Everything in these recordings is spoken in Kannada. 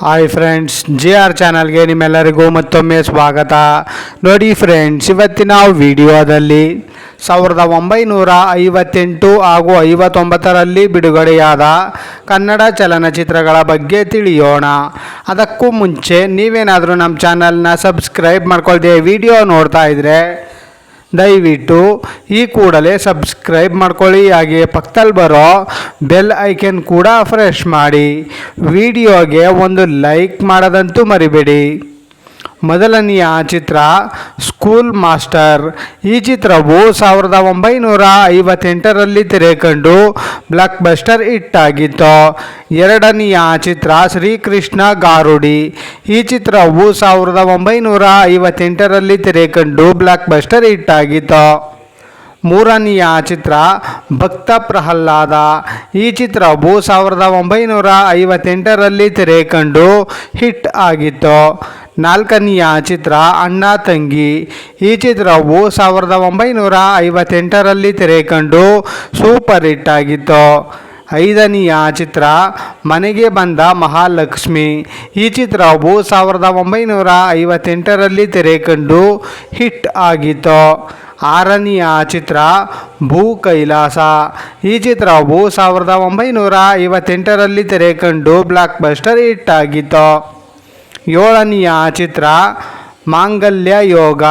ಹಾಯ್ ಫ್ರೆಂಡ್ಸ್, JR ಚಾನಲ್ಗೆ ನಿಮ್ಮೆಲ್ಲರಿಗೂ ಮತ್ತೊಮ್ಮೆ ಸ್ವಾಗತ. ನೋಡಿ ಫ್ರೆಂಡ್ಸ್, ಇವತ್ತಿನ ವಿಡಿಯೋದಲ್ಲಿ 1958 ಹಾಗೂ 59ರಲ್ಲಿ ಬಿಡುಗಡೆಯಾದ ಕನ್ನಡ ಚಲನಚಿತ್ರಗಳ ಬಗ್ಗೆ ತಿಳಿಯೋಣ. ಅದಕ್ಕೂ ಮುಂಚೆ ನೀವೇನಾದರೂ ನಮ್ಮ ಚಾನಲ್ನ ಸಬ್ಸ್ಕ್ರೈಬ್ ಮಾಡ್ಕೊಳ್ದೆ ವಿಡಿಯೋ ನೋಡ್ತಾ ಇದ್ದರೆ ದಯವಿಟ್ಟು ಈ ಕೂಡಲೇ ಸಬ್ಸ್ಕ್ರೈಬ್ ಮಾಡ್ಕೊಳ್ಳಿ. ಹಾಗೆ ಪಕ್ಕದಲ್ಲಿ ಬರೋ ಬೆಲ್ ಐಕನ್ ಕೂಡ ಪ್ರೆಸ್ ಮಾಡಿ. ವಿಡಿಯೋಗೆ ಒಂದು ಲೈಕ್ ಮಾಡೋದಂತೂ ಮರಿಬೇಡಿ. ಮೊದಲನೆಯ ಚಿತ್ರ ಸ್ಕೂಲ್ ಮಾಸ್ಟರ್. ಈ ಚಿತ್ರವು 1958ರಲ್ಲಿ ತೆರೆಕಂಡು ಬ್ಲಾಕ್ ಬಸ್ಟರ್ ಹಿಟ್ ಆಗಿತ್ತು. ಎರಡನೆಯ ಚಿತ್ರ ಶ್ರೀಕೃಷ್ಣ ಗಾರುಡಿ. ಈ ಚಿತ್ರವು 1958ರಲ್ಲಿ ತೆರೆಕಂಡು ಬ್ಲಾಕ್ ಬಸ್ಟರ್ ಹಿಟ್ ಆಗಿತ್ತು. ಮೂರನೆಯ ಚಿತ್ರ ಭಕ್ತ ಪ್ರಹ್ಲಾದ. ಈ ಚಿತ್ರವು 1958ರಲ್ಲಿ ತೆರೆಕಂಡು ಹಿಟ್ ಆಗಿತ್ತು. ನಾಲ್ಕನೆಯ ಚಿತ್ರ ಅಣ್ಣ ತಂಗಿ. ಈ ಚಿತ್ರವು 1958ರಲ್ಲಿ ತೆರೆಕಂಡು ಸೂಪರ್ ಹಿಟ್ ಆಗಿತ್ತು. ಐದನೆಯ ಚಿತ್ರ ಮನೆಗೆ ಬಂದ ಮಹಾಲಕ್ಷ್ಮಿ. ಈ ಚಿತ್ರವು 1958ರಲ್ಲಿ ತೆರೆಕಂಡು ಹಿಟ್ ಆಗಿತ್ತು. ಆರನೆಯ ಚಿತ್ರ ಭೂ ಕೈಲಾಸ. ಈ ಚಿತ್ರವು 1958ರಲ್ಲಿ ತೆರೆಕಂಡು ಬ್ಲಾಕ್ ಬಸ್ಟರ್ ಹಿಟ್ ಆಗಿತ್ತು. ಏಳನೆಯ ಚಿತ್ರ ಮಾಂಗಲ್ಯ ಯೋಗ.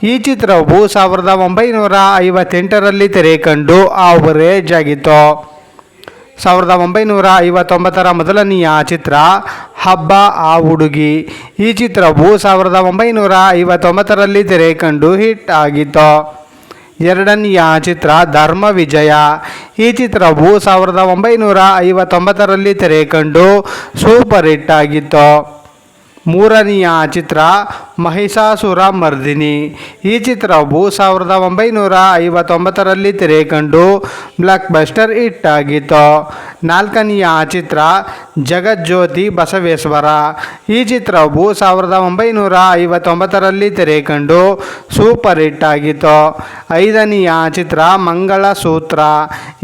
ಈ ಚಿತ್ರವು 1958ರಲ್ಲಿ ತೆರೆಕಂಡು ಆವರೇಜ್ ಆಗಿತ್ತು. 1959ರ ಮೊದಲನೆಯ ಚಿತ್ರ ಹಬ್ಬ ಆ ಹುಡುಗಿ. ಈ ಚಿತ್ರವು 1959ರಲ್ಲಿ ತೆರೆಕಂಡು ಹಿಟ್ ಆಗಿತ್ತು. ಎರಡನೆಯ ಚಿತ್ರ ಧರ್ಮ ವಿಜಯ. ಈ ಚಿತ್ರವು 1959ರಲ್ಲಿ ತೆರೆಕಂಡು ಸೂಪರ್ ಹಿಟ್ ಆಗಿತ್ತು. ಮೂರನೆಯ ಚಿತ್ರ ಮಹಿಷಾಸುರ ಮರ್ದಿನಿ. ಈ ಚಿತ್ರವು 1959ರಲ್ಲಿ ತೆರೆಕಂಡು ಬ್ಲಾಕ್ ಬಸ್ಟರ್ ಹಿಟ್ ಆಗಿತ್ತು. ನಾಲ್ಕನೆಯ ಚಿತ್ರ ಜಗಜ್ಯೋತಿ ಬಸವೇಶ್ವರ. ಈ ಚಿತ್ರವು 1959ರಲ್ಲಿ ತೆರೆಕಂಡು ಸೂಪರ್ ಹಿಟ್ ಆಗಿತ್ತು. ಐದನೆಯ ಚಿತ್ರ ಮಂಗಳಸೂತ್ರ.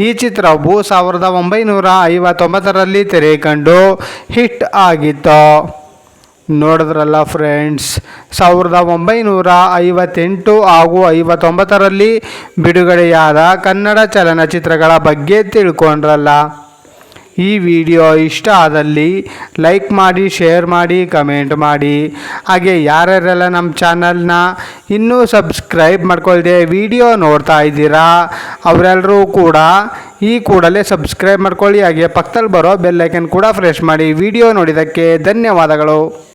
ಈ ಚಿತ್ರವು 1959ರಲ್ಲಿ ತೆರೆಕಂಡು ಹಿಟ್ ಆಗಿತ್ತು. ನೋಡಿದ್ರಲ್ಲ ಫ್ರೆಂಡ್ಸ್, 1958 ಹಾಗೂ 59ರಲ್ಲಿ ಬಿಡುಗಡೆಯಾದ ಕನ್ನಡ ಚಲನಚಿತ್ರಗಳ ಬಗ್ಗೆ ತಿಳ್ಕೊಂಡ್ರಲ್ಲ. ಈ ವಿಡಿಯೋ ಇಷ್ಟ ಆದಲ್ಲಿ ಲೈಕ್ ಮಾಡಿ, ಶೇರ್ ಮಾಡಿ, ಕಮೆಂಟ್ ಮಾಡಿ. ಹಾಗೆ ಯಾರ್ಯಾರೆಲ್ಲ ನಮ್ಮ ಚಾನಲ್ನ ಇನ್ನೂ ಸಬ್ಸ್ಕ್ರೈಬ್ ಮಾಡ್ಕೊಳ್ದೆ ವಿಡಿಯೋ ನೋಡ್ತಾ ಇದ್ದೀರಾ ಅವರೆಲ್ಲರೂ ಕೂಡ ಈ ಕೂಡಲೇ ಸಬ್ಸ್ಕ್ರೈಬ್ ಮಾಡ್ಕೊಳ್ಳಿ. ಹಾಗೆ ಪಕ್ಕದಲ್ಲಿ ಬರೋ ಬೆಲ್ ಐಕನ್ ಕೂಡ ಪ್ರೆಸ್ ಮಾಡಿ. ವಿಡಿಯೋ ನೋಡಿದ್ದಕ್ಕೆ ಧನ್ಯವಾದಗಳು.